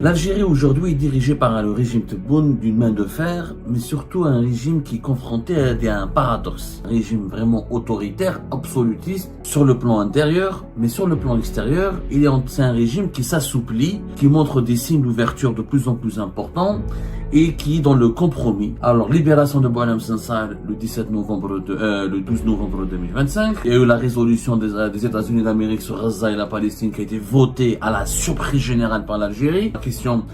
L'Algérie aujourd'hui est dirigée par le régime Tebboune d'une main de fer, mais surtout un régime qui est confronté à un paradoxe. Un régime vraiment autoritaire, absolutiste, sur le plan intérieur, mais sur le plan extérieur, c'est un régime qui s'assouplit, qui montre des signes d'ouverture de plus en plus importants, et qui est dans le compromis. Alors, libération de Boualem Sansal le 12 novembre 2025. Il y a eu la résolution des États-Unis d'Amérique sur Gaza et la Palestine qui a été votée à la surprise générale par l'Algérie. La question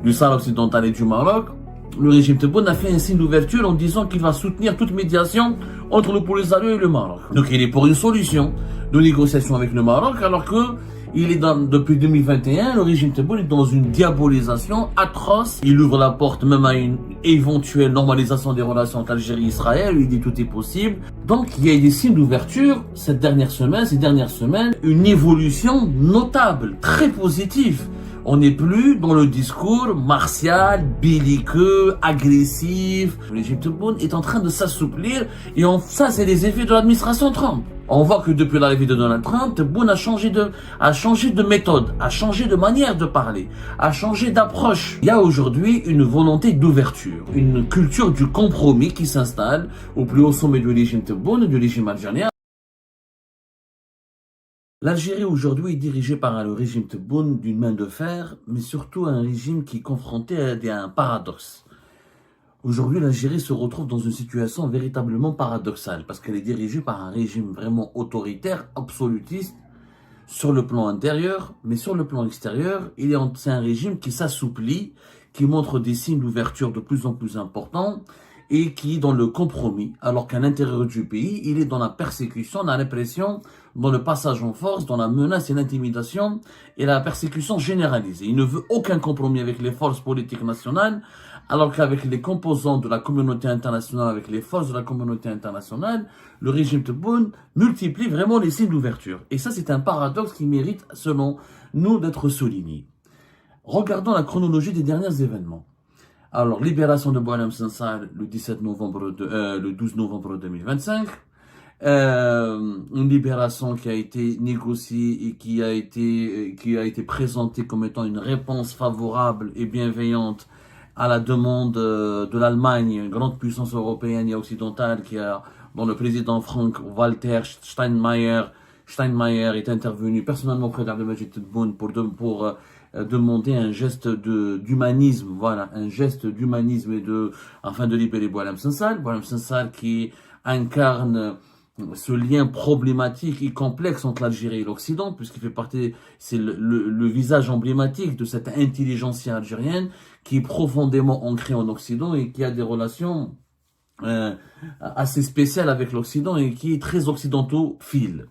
du Sahara occidental et du Maroc. Le régime Tebboune a fait un signe d'ouverture en disant qu'il va soutenir toute médiation entre le Polisario et le Maroc. Donc, il est pour une solution de négociation avec le Maroc, alors que depuis 2021, le régime Tebboune est dans une diabolisation atroce. Il ouvre la porte même à une éventuelle normalisation des relations entre Algérie et Israël. Il dit tout est possible. Donc, il y a des signes d'ouverture ces dernières semaines, une évolution notable, très positive. On n'est plus dans le discours martial, belliqueux, agressif. Le régime Tebboune est en train de s'assouplir et ça, c'est les effets de l'administration Trump. On voit que depuis l'arrivée de Donald Trump, Tebboune a changé de méthode, a changé de manière de parler, a changé d'approche. Il y a aujourd'hui une volonté d'ouverture, une culture du compromis qui s'installe au plus haut sommet du régime Tebboune et du régime algérien. L'Algérie aujourd'hui est dirigée par le régime Tebboune d'une main de fer, mais surtout un régime qui est confronté à un paradoxe. Aujourd'hui, l'Algérie se retrouve dans une situation véritablement paradoxale, parce qu'elle est dirigée par un régime vraiment autoritaire, absolutiste, sur le plan intérieur, mais sur le plan extérieur, c'est un régime qui s'assouplit, qui montre des signes d'ouverture de plus en plus importants, et qui est dans le compromis, alors qu'à l'intérieur du pays, il est dans la persécution, dans la répression, dans le passage en force, dans la menace et l'intimidation, et la persécution généralisée. Il ne veut aucun compromis avec les forces politiques nationales, alors qu'avec les composants de la communauté internationale, avec les forces de la communauté internationale, le régime Tebboune multiplie vraiment les signes d'ouverture. Et ça, c'est un paradoxe qui mérite, selon nous, d'être souligné. Regardons la chronologie des derniers événements. Alors, libération de Boualem Sansal le 12 novembre 2025. Une libération qui a été négociée et qui a été présentée comme étant une réponse favorable et bienveillante à la demande de l'Allemagne, une grande puissance européenne et occidentale dont le président Frank-Walter Steinmeier est intervenu personnellement auprès d'Abdelmajid Tebboune pour demander un geste d'humanisme, voilà, un geste d'humanisme afin de libérer Boualem Sansal qui incarne ce lien problématique et complexe entre l'Algérie et l'Occident, puisqu'il fait partie, c'est le visage emblématique de cette intelligentsia algérienne qui est profondément ancrée en Occident et qui a des relations assez spéciales avec l'Occident et qui est très occidentaux-phile.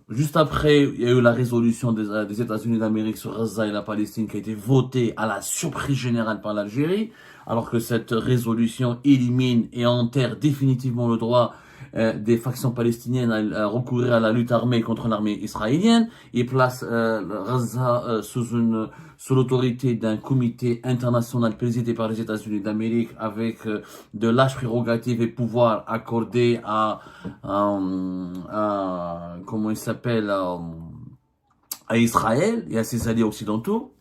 Juste après, il y a eu la résolution des États-Unis d'Amérique sur Gaza et la Palestine qui a été votée à la surprise générale par l'Algérie, alors que cette résolution élimine et enterre définitivement le droit des factions palestiniennes à recourir à la lutte armée contre l'armée israélienne et place Gaza sous l'autorité d'un comité international présidé par les États-Unis d'Amérique avec de larges prérogatives et pouvoirs accordés à Israël et à ses alliés occidentaux.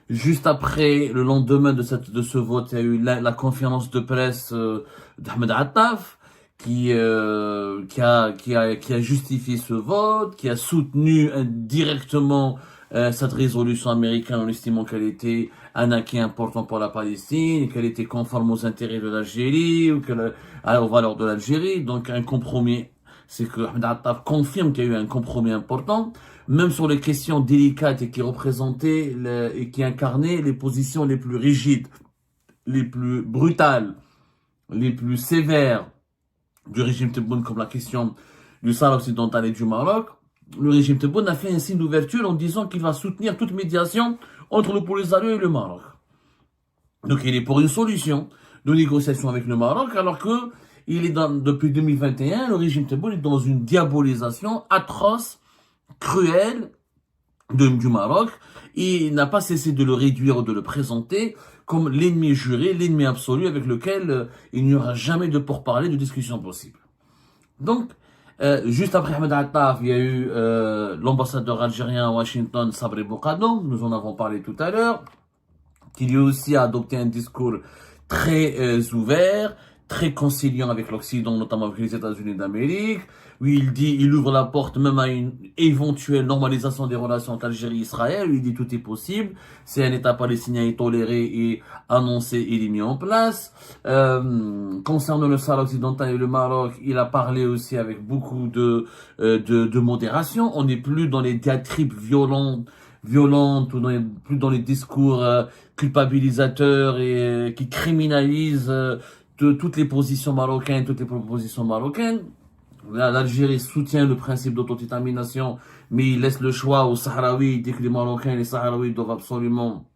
Juste après, le lendemain de ce vote, il y a eu la conférence de presse d'Ahmed Attaf qui a justifié ce vote, qui a soutenu directement cette résolution américaine en estimant qu'elle était un acquis important pour la Palestine, qu'elle était conforme aux intérêts de l'Algérie ou aux valeurs de l'Algérie. Donc un compromis, c'est que Ahmed Attaf confirme qu'il y a eu un compromis important, même sur les questions délicates et qui représentaient et qui incarnaient les positions les plus rigides, les plus brutales, les plus sévères du régime Tebboune, comme la question du Sahara occidental et du Maroc. Le régime Tebboune a fait un signe d'ouverture en disant qu'il va soutenir toute médiation entre le Polisario et le Maroc. Donc il est pour une solution de négociation avec le Maroc, alors que depuis 2021, le régime Tebboune est dans une diabolisation atroce, cruelle du Maroc, et il n'a pas cessé de le réduire ou de le présenter comme l'ennemi juré, l'ennemi absolu avec lequel il n'y aura jamais de pourparlers, de discussion possible. Donc, Juste après Ahmed Attaf, il y a eu l'ambassadeur algérien à Washington, Sabri Boukado, nous en avons parlé tout à l'heure, qui lui aussi a adopté un discours très ouvert, très conciliant avec l'Occident, notamment avec les États-Unis d'Amérique, où il ouvre la porte même à une éventuelle normalisation des relations entre Algérie et Israël, où il dit tout est possible, si un État palestinien est toléré et annoncé, il est mis en place. Concernant le Sahara occidental et le Maroc, il a parlé aussi avec beaucoup de modération. On n'est plus dans les diatribes violentes ou plus dans les discours culpabilisateurs et qui criminalisent toutes les positions marocaines, toutes les propositions marocaines. L'Algérie soutient le principe d'autodétermination, mais il laisse le choix aux Sahraouis. Il dit que les Marocains et les Sahraouis doivent absolument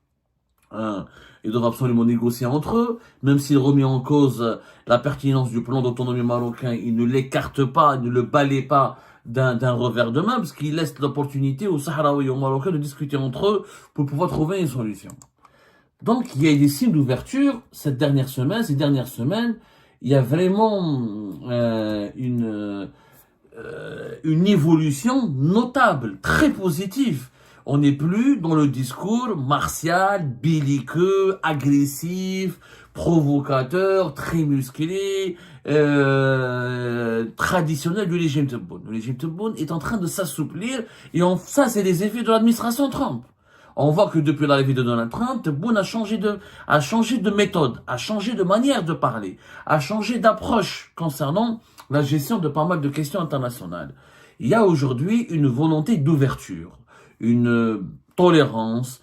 négocier entre eux. Même s'il remet en cause la pertinence du plan d'autonomie marocain, il ne l'écarte pas, il ne le balaye pas d'un revers de main, parce qu'il laisse l'opportunité aux Sahraouis et aux Marocains de discuter entre eux pour pouvoir trouver une solution. Donc, il y a des signes d'ouverture ces dernières semaines, il y a vraiment une évolution notable, très positive. On n'est plus dans le discours martial, belliqueux, agressif, provocateur, très musclé, traditionnel du régime Tebboune. Le régime Tebboune est en train de s'assouplir et ça, c'est les effets de l'administration Trump. On voit que depuis l'arrivée de Donald Trump, Tebboune a changé de méthode, a changé de manière de parler, a changé d'approche concernant la gestion de pas mal de questions internationales. Il y a aujourd'hui une volonté d'ouverture, une tolérance,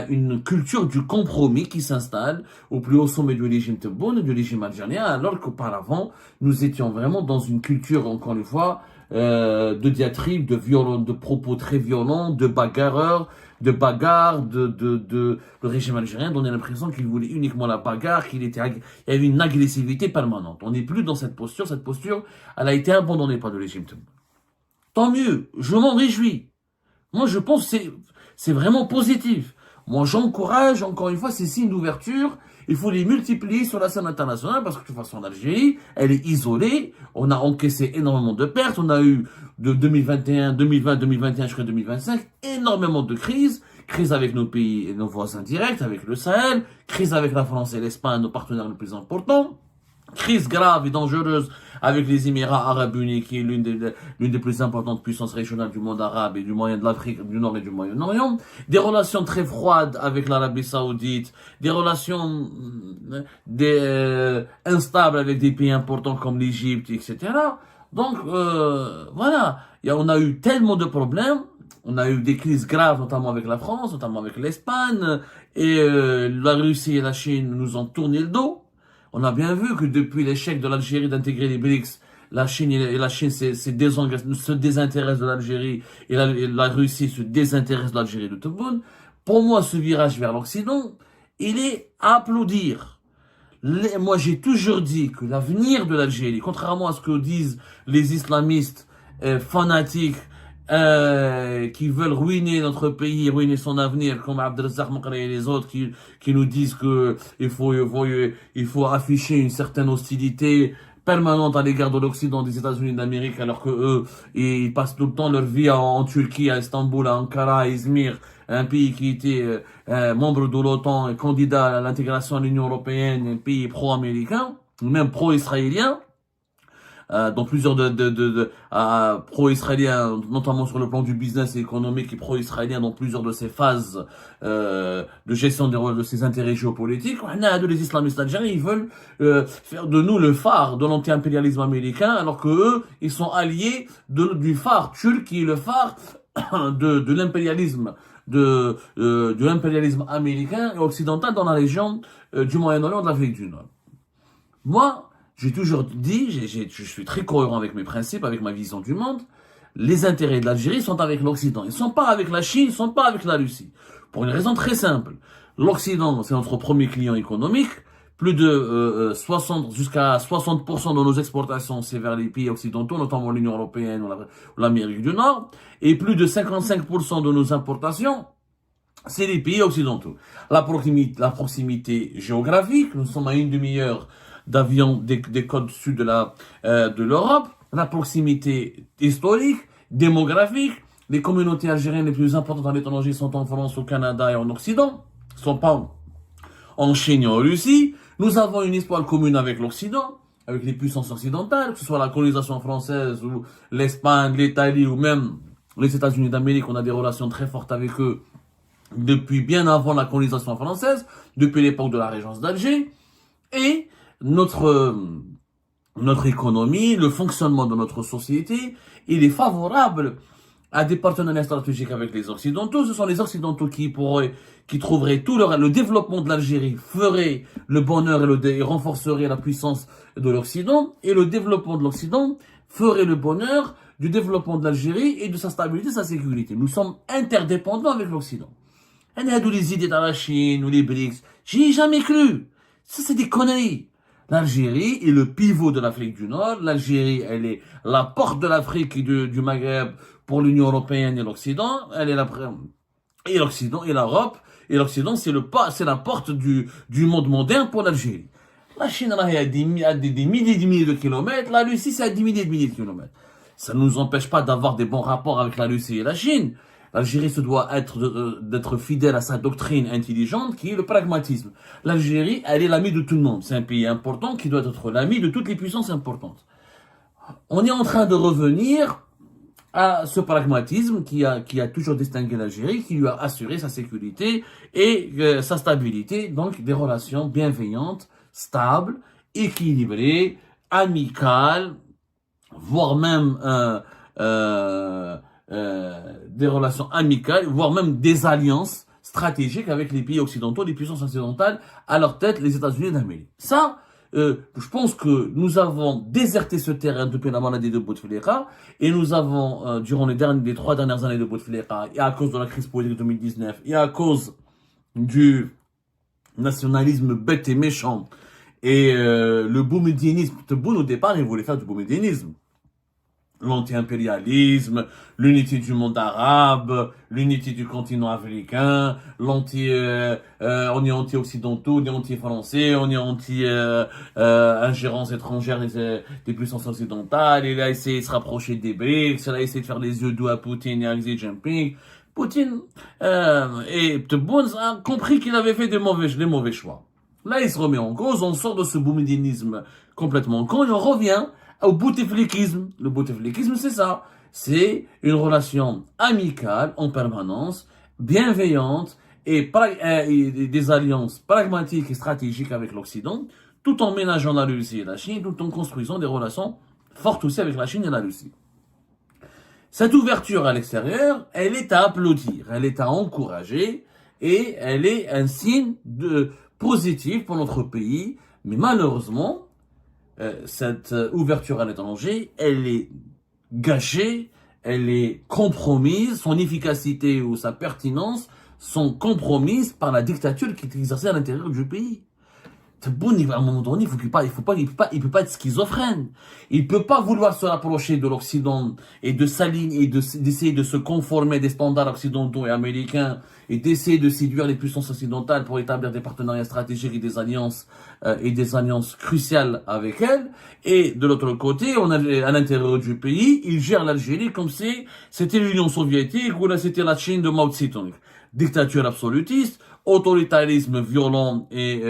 une culture du compromis qui s'installe au plus haut sommet du régime Tebboune et du régime algérien, alors qu'auparavant, nous étions vraiment dans une culture, encore une fois, de diatribes, de propos très violents, de bagarreurs, le régime algérien donnait l'impression qu'il voulait uniquement la bagarre, il y avait une agressivité permanente. On n'est plus dans cette posture, elle a été abandonnée par le régime Tebboune. Tant mieux, je m'en réjouis. Moi, je pense que c'est vraiment positif. Moi, j'encourage, encore une fois, ces signes d'ouverture. Il faut les multiplier sur la scène internationale parce que de toute façon, l'Algérie, elle est isolée. On a encaissé énormément de pertes. On a eu de 2020, 2021 jusqu'à 2025, énormément de crises. Crise avec nos pays et nos voisins directs, avec le Sahel. Crise avec la France et l'Espagne, nos partenaires les plus importants. Crise grave et dangereuse avec les Émirats Arabes Unis, qui est l'une des plus importantes puissances régionales du monde arabe et de l'Afrique du Nord et du Moyen-Orient. Des relations très froides avec l'Arabie Saoudite, des relations instables avec des pays importants comme l'Égypte, etc. Donc, voilà. On a eu tellement de problèmes. On a eu des crises graves, notamment avec la France, notamment avec l'Espagne, et la Russie et la Chine nous ont tourné le dos. On a bien vu que depuis l'échec de l'Algérie d'intégrer les BRICS, la Chine se désintéresse de l'Algérie et la Russie se désintéresse de l'Algérie de Tebboune. Pour moi, ce virage vers l'Occident, il est à applaudir. Moi, j'ai toujours dit que l'avenir de l'Algérie, contrairement à ce que disent les islamistes fanatiques, qui veulent ruiner notre pays, ruiner son avenir, comme Abdelrazak Maqri et les autres qui nous disent que il faut afficher une certaine hostilité permanente à l'égard de l'Occident, des États-Unis d'Amérique, alors que eux, ils passent tout le temps leur vie en Turquie, à Istanbul, à Ankara, à Izmir, un pays qui était membre de l'OTAN et candidat à l'intégration à l'Union européenne, un pays pro-américain, même pro-israélien. Dans plusieurs pro-israéliens, notamment sur le plan du business et économique et pro-israélien dans plusieurs de ces phases de gestion de ses intérêts géopolitiques. Les islamistes algériens, ils veulent faire de nous le phare de l'anti-impérialisme américain, alors que eux, ils sont alliés du phare turc qui est le phare de l'impérialisme de l'impérialisme américain et occidental dans la région du Moyen-Orient, de l'Afrique du Nord. Moi, j'ai toujours dit, je suis très cohérent avec mes principes, avec ma vision du monde. Les intérêts de l'Algérie sont avec l'Occident. Ils ne sont pas avec la Chine, ils ne sont pas avec la Russie. Pour une raison très simple. L'Occident, c'est notre premier client économique. Plus de jusqu'à 60% de nos exportations, c'est vers les pays occidentaux, notamment l'Union européenne ou l'Amérique du Nord. Et plus de 55% de nos importations, c'est les pays occidentaux. La proximité géographique, nous sommes à une demi-heure d'avion des côtes sud de l'Europe. la proximité historique, démographique. Les communautés algériennes les plus importantes à l'étranger sont en France, au Canada et en Occident. Ils ne sont pas en Chine et en Russie. Nous avons une histoire commune avec l'Occident, avec les puissances occidentales, que ce soit la colonisation française ou l'Espagne, l'Italie ou même les États-Unis d'Amérique. On a des relations très fortes avec eux depuis bien avant la colonisation française, depuis l'époque de la Régence d'Alger. Et notre économie, le fonctionnement de notre société, il est favorable à des partenariats stratégiques avec les Occidentaux. Ce sont les Occidentaux qui trouveraient tout le développement de l'Algérie ferait le bonheur et renforcerait la puissance de l'Occident, et le développement de l'Occident ferait le bonheur du développement de l'Algérie et de sa stabilité, sa sécurité. Nous sommes interdépendants avec l'Occident. On a les idées dans la Chine ou les BRICS. J'y ai jamais cru. Ça, c'est des conneries. L'Algérie est le pivot de l'Afrique du Nord. L'Algérie, elle est la porte de l'Afrique et du Maghreb pour l'Union européenne et l'Occident. Elle est et l'Occident et l'Europe. Et l'Occident, c'est la porte du monde moderne pour l'Algérie. La Chine, elle est à des milliers et des milliers de kilomètres. La Russie, c'est à des milliers et des milliers de kilomètres. Ça ne nous empêche pas d'avoir des bons rapports avec la Russie et la Chine. L'Algérie se doit d'être fidèle à sa doctrine intelligente qui est le pragmatisme. L'Algérie, elle est l'ami de tout le monde. C'est un pays important qui doit être l'ami de toutes les puissances importantes. On est en train de revenir à ce pragmatisme qui a toujours distingué l'Algérie, qui lui a assuré sa sécurité et sa stabilité, donc des relations bienveillantes, stables, équilibrées, amicales, voire même des relations amicales, voire même des alliances stratégiques avec les pays occidentaux, les puissances occidentales, à leur tête les États-Unis d'Amérique. Ça, je pense que nous avons déserté ce terrain depuis la maladie de Bouteflika, et nous avons, durant les 3 dernières années de Bouteflika, et à cause de la crise politique de 2019, et à cause du nationalisme bête et méchant, et le boumedienisme, au départ, il voulait faire du boumedienisme. L'anti-impérialisme, l'unité du monde arabe, l'unité du continent africain, on est anti-occidentaux, on est anti-français, on est anti-ingérence étrangère des puissances occidentales. Il a essayé de se rapprocher des BRICS, il a essayé de faire les yeux doux à Poutine et à Xi Jinping. Poutine et Tebboune a compris qu'il avait fait des mauvais choix. Là, il se remet en cause, on sort de ce boumedinisme complètement con et on revient au bouteflikisme. Le bouteflikisme, c'est ça. C'est une relation amicale en permanence, bienveillante et des alliances pragmatiques et stratégiques avec l'Occident, tout en ménageant la Russie et la Chine, tout en construisant des relations fortes aussi avec la Chine et la Russie. Cette ouverture à l'extérieur, elle est à applaudir, elle est à encourager et elle est un signe positif pour notre pays, mais malheureusement, cette ouverture à l'étranger, elle est gâchée, elle est compromise, son efficacité ou sa pertinence sont compromises par la dictature qui est exercée à l'intérieur du pays. Tebboune, à un moment donné, il peut pas être schizophrène. Il peut pas vouloir se rapprocher de l'Occident et de s'aligner et d'essayer de se conformer des standards occidentaux et américains et d'essayer de séduire les puissances occidentales pour établir des partenariats stratégiques et des alliances cruciales avec elles. Et de l'autre côté, on a à l'intérieur du pays, il gère l'Algérie comme si c'était l'Union soviétique ou là c'était la Chine de Mao Tse-tung. Dictature absolutiste, autoritarisme violent et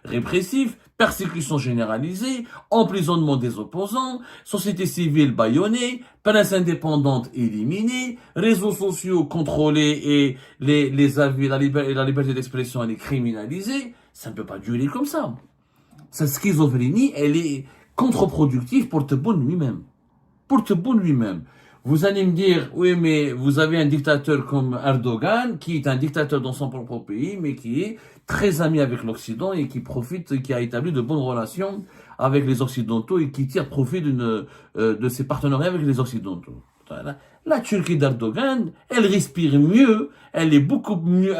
répressif, persécution généralisée, emprisonnement des opposants, société civile bâillonnée, presse indépendante éliminée, réseaux sociaux contrôlés et les avis, la liberté d'expression elle est criminalisée. Ça ne peut pas durer comme ça. Cette schizophrénie, elle est contre-productive pour Tebboune lui-même. Pour Tebboune lui-même. Vous allez me dire, oui, mais vous avez un dictateur comme Erdogan, qui est un dictateur dans son propre pays, mais qui est très ami avec l'Occident et qui a établi de bonnes relations avec les Occidentaux et qui tire profit de ses partenariats avec les Occidentaux. La Turquie d'Erdogan, elle respire mieux, elle est beaucoup plus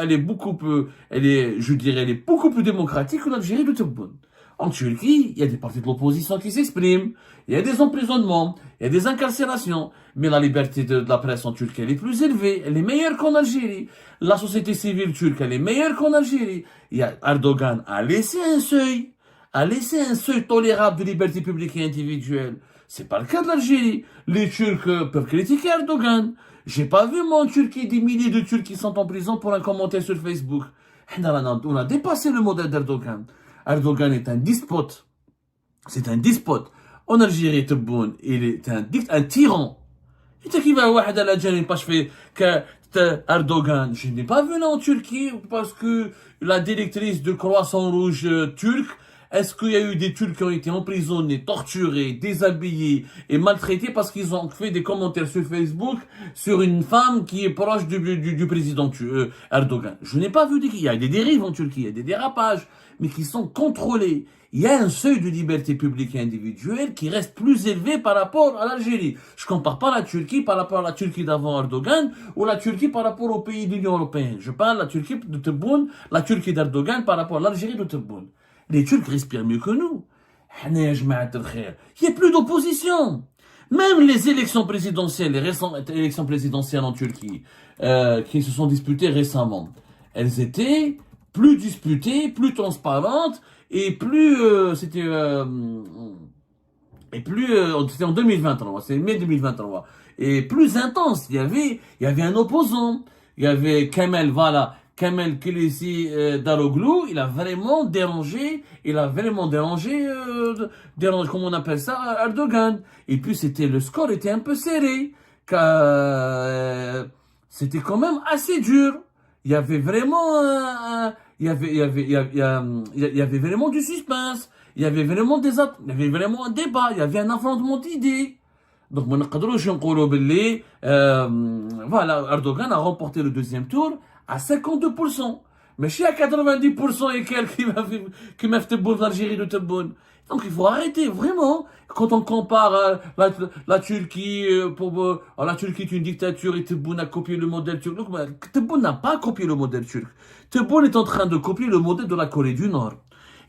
démocratique que l'Algérie de Tebboune. En Turquie, il y a des partis de l'opposition qui s'expriment, il y a des emprisonnements, il y a des incarcérations, mais la liberté de la presse en Turquie, elle est plus élevée, elle est meilleure qu'en Algérie. La société civile turque, elle est meilleure qu'en Algérie. Erdogan a laissé un seuil tolérable de liberté publique et individuelle. C'est pas le cas de l'Algérie. Les Turcs peuvent critiquer Erdogan. J'ai pas vu, moi, en Turquie, des milliers de Turcs qui sont en prison pour un commentaire sur Facebook. On a dépassé le modèle d'Erdogan. Erdogan est un despote. C'est un despote. En Algérie, Tebboune, il est un tyran. Et qui va واحد على الجانب pas fait que Erdogan. Je n'ai pas vu là en Turquie parce que la directrice de Croissant Rouge turque, est-ce qu'il y a eu des Turcs qui ont été emprisonnés, torturés, déshabillés et maltraités parce qu'ils ont fait des commentaires sur Facebook sur une femme qui est proche du président Erdogan? Je n'ai pas vu il y a des dérives en Turquie, il y a des dérapages, mais qui sont contrôlés. Il y a un seuil de liberté publique et individuelle qui reste plus élevé par rapport à l'Algérie. Je compare pas la Turquie par rapport à la Turquie d'avant Erdogan ou la Turquie par rapport aux pays de l'Union européenne. Je parle de la Turquie de Tebboune, la Turquie d'Erdogan par rapport à l'Algérie de Tebboune. Les Turcs respirent mieux que nous. Il n'y a plus d'opposition. Même les élections présidentielles, les récentes élections présidentielles en Turquie, qui se sont disputées récemment, elles étaient plus disputées, plus transparentes, et plus c'était en 2023, c'est mai 2023, et plus intense. Il y avait un opposant, il y avait Kemal Kılıçdaroğlu, Daroglu. Il a vraiment dérangé, comment on appelle ça, Erdogan. Et puis le score était un peu serré, c'était quand même assez dur. Il y avait vraiment il y avait vraiment du suspense, il y avait vraiment un débat, il y avait un affrontement d'idées. Donc, voilà, Erdogan a remporté le deuxième tour à 52%. Mais je suis à 90% et quelques qui m'a fait Tebboune, l'Algérie de Tebboune. Donc il faut arrêter, vraiment. Quand on compare la Turquie, la Turquie est une dictature et Tebboune a copié le modèle turc. Donc, Tebboune n'a pas copié le modèle turc. Tebboune est en train de copier le modèle de la Corée du Nord.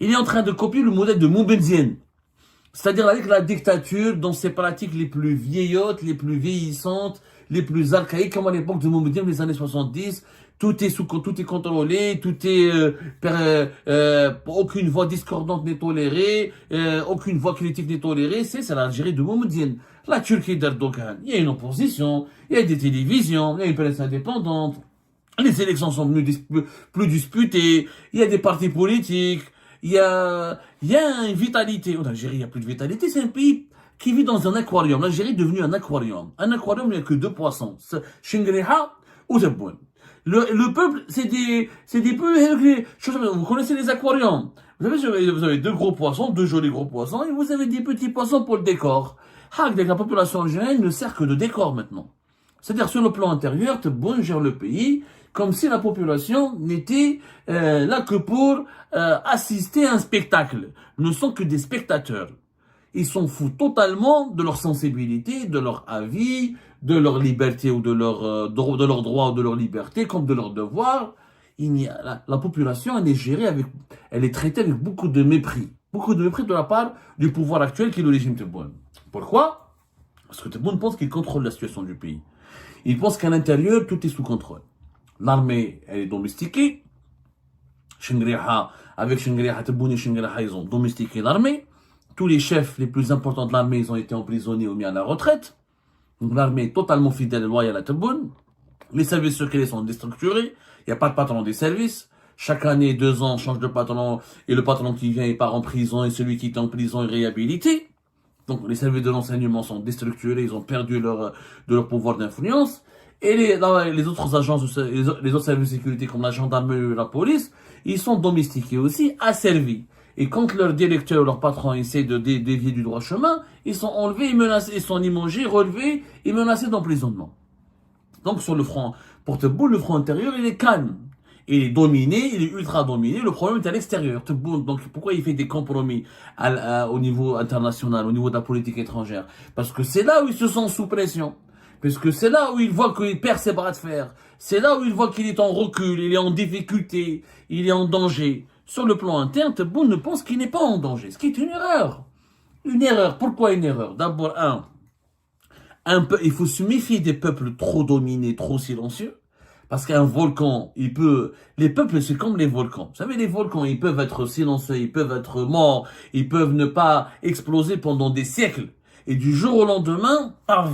Il est en train de copier le modèle de Moubenzienne. C'est-à-dire avec la dictature dans ses pratiques les plus vieillottes, les plus vieillissantes, les plus archaïques, comme à l'époque de Moubenzienne, les années 70. Tout est contrôlé, aucune voix discordante n'est tolérée, aucune voix critique n'est tolérée. C'est l'Algérie de Moumendienne. La Turquie d'Erdogan, il y a une opposition, il y a des télévisions, il y a une presse indépendante, les élections sont plus disputées, il y a des partis politiques, il y a une vitalité. En Algérie, il n'y a plus de vitalité, c'est un pays qui vit dans un aquarium. L'Algérie est devenue un aquarium. Un aquarium, il n'y a que deux poissons, Shingriha ou Tebboune. Le peuple, c'est des peu, vous connaissez les aquariums. Vous avez deux gros poissons, deux jolis gros poissons, et vous avez des petits poissons pour le décor. La population algérienne ne sert que de décor maintenant. C'est-à-dire, sur le plan intérieur, Tebboune gère le pays, comme si la population n'était là que pour assister à un spectacle. Ils ne sont que des spectateurs. Ils s'en foutent totalement de leur sensibilité, de leur avis, de leur liberté ou de leur droit ou de leur liberté, comme de leur devoir. La population, elle est traitée avec beaucoup de mépris de la part du pouvoir actuel qui est le régime Tebboune. Pourquoi? Parce que Tebboune pense qu'il contrôle la situation du pays. Il pense qu'à l'intérieur, tout est sous contrôle. L'armée, elle est domestiquée. Avec Shingriha, Tebboune et Shingriha, ils ont domestiqué l'armée. Tous les chefs les plus importants de l'armée, ils ont été emprisonnés ou mis à la retraite. Donc l'armée est totalement fidèle et loyale à Tebboune. Les services secrets sont déstructurés. Il n'y a pas de patron des services. Chaque année, 2 ans, on change de patron. Et le patron qui vient, il part en prison. Et celui qui est en prison est réhabilité. Donc les services de renseignement sont déstructurés. Ils ont perdu leur pouvoir d'influence. Et les autres agences, les autres services de sécurité comme la gendarmerie et la police, ils sont domestiqués aussi, asservis. Et quand leur directeur, leur patron essaie de dévier du droit chemin, ils sont enlevés, menacés, ils sont limogés, relevés et menacés d'emprisonnement. Donc sur le front, pour Tebboune, le front intérieur, il est calme. Il est dominé, il est ultra dominé. Le problème est à l'extérieur. Tebboune, donc pourquoi il fait des compromis au niveau international, au niveau de la politique étrangère? Parce que c'est là où il se sent sous pression. Parce que c'est là où il voit qu'il perd ses bras de fer. C'est là où il voit qu'il est en recul, il est en difficulté, il est en danger. Sur le plan interne, Tebboune ne pense qu'il n'est pas en danger, ce qui est une erreur. Une erreur. Pourquoi une erreur? D'abord, il faut se méfier des peuples trop dominés, trop silencieux. Parce qu'un volcan, les peuples, c'est comme les volcans. Vous savez, les volcans, ils peuvent être silencieux, ils peuvent être morts, ils peuvent ne pas exploser pendant des siècles. Et du jour au lendemain, paf,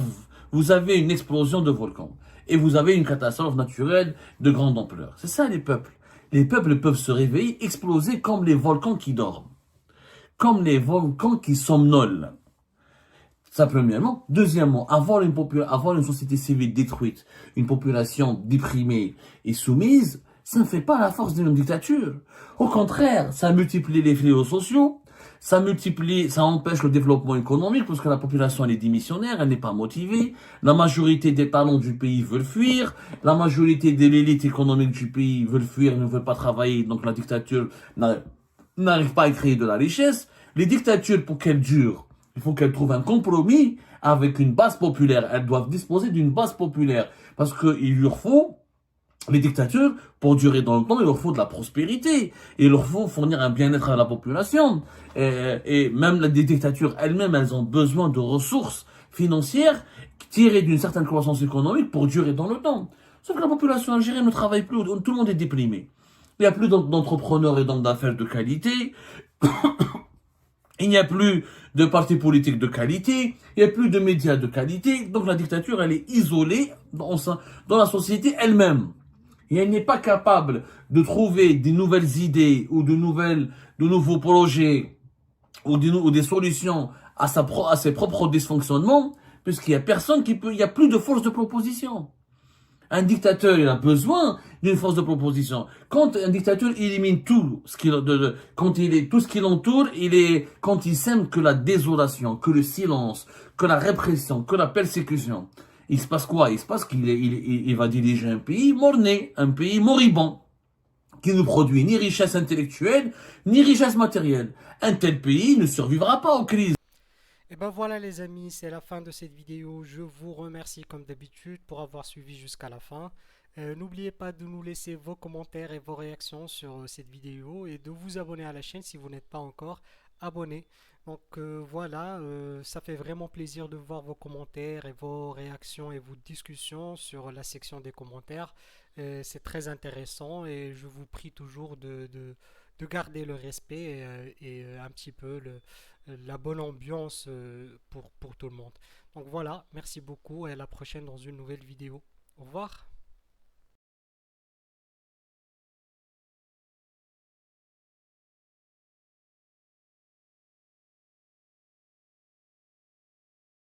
vous avez une explosion de volcans. Et vous avez une catastrophe naturelle de grande ampleur. C'est ça les peuples. Les peuples peuvent se réveiller, exploser comme les volcans qui dorment. Comme les volcans qui somnolent. Ça, premièrement. Deuxièmement, avoir une société civile détruite, une population déprimée et soumise, ça ne fait pas la force d'une dictature. Au contraire, ça multiplie les fléaux sociaux, ça empêche le développement économique parce que la population elle est démissionnaire, elle n'est pas motivée. La majorité des talents du pays veulent fuir. La majorité de l'élite économique du pays veulent fuir, ne veulent pas travailler. Donc la dictature n'arrive pas à créer de la richesse. Les dictatures, pour qu'elles durent, il faut qu'elles trouvent un compromis avec une base populaire. Elles doivent disposer d'une base populaire parce qu'il leur faut les dictatures, pour durer dans le temps, il leur faut de la prospérité. Il leur faut fournir un bien-être à la population. Et même les dictatures elles-mêmes, elles ont besoin de ressources financières tirées d'une certaine croissance économique pour durer dans le temps. Sauf que la population algérienne ne travaille plus, tout le monde est déprimé. Il n'y a plus d'entrepreneurs et d'hommes d'affaires de qualité. Il n'y a plus de partis politiques de qualité. Il n'y a plus de médias de qualité. Donc la dictature, elle est isolée dans la société elle-même. Et elle n'est pas capable de trouver des nouvelles idées ou de nouveaux projets ou des solutions à ses propres dysfonctionnements, puisqu'il y a personne il y a plus de force de proposition. Un dictateur, il a besoin d'une force de proposition. Quand un dictateur élimine tout tout ce qui l'entoure, quand il sème que la désolation, que le silence, que la répression, que la persécution, il se passe quoi? Il se passe qu'il va diriger un pays mort-né, un pays moribond, qui ne produit ni richesse intellectuelle, ni richesse matérielle. Un tel pays ne survivra pas aux crises. Et ben voilà les amis, c'est la fin de cette vidéo. Je vous remercie comme d'habitude pour avoir suivi jusqu'à la fin. N'oubliez pas de nous laisser vos commentaires et vos réactions sur cette vidéo et de vous abonner à la chaîne si vous n'êtes pas encore abonné. Donc voilà, ça fait vraiment plaisir de voir vos commentaires et vos réactions et vos discussions sur la section des commentaires. C'est très intéressant et je vous prie toujours de garder le respect et un petit peu la bonne ambiance pour tout le monde. Donc voilà, merci beaucoup et à la prochaine dans une nouvelle vidéo. Au revoir.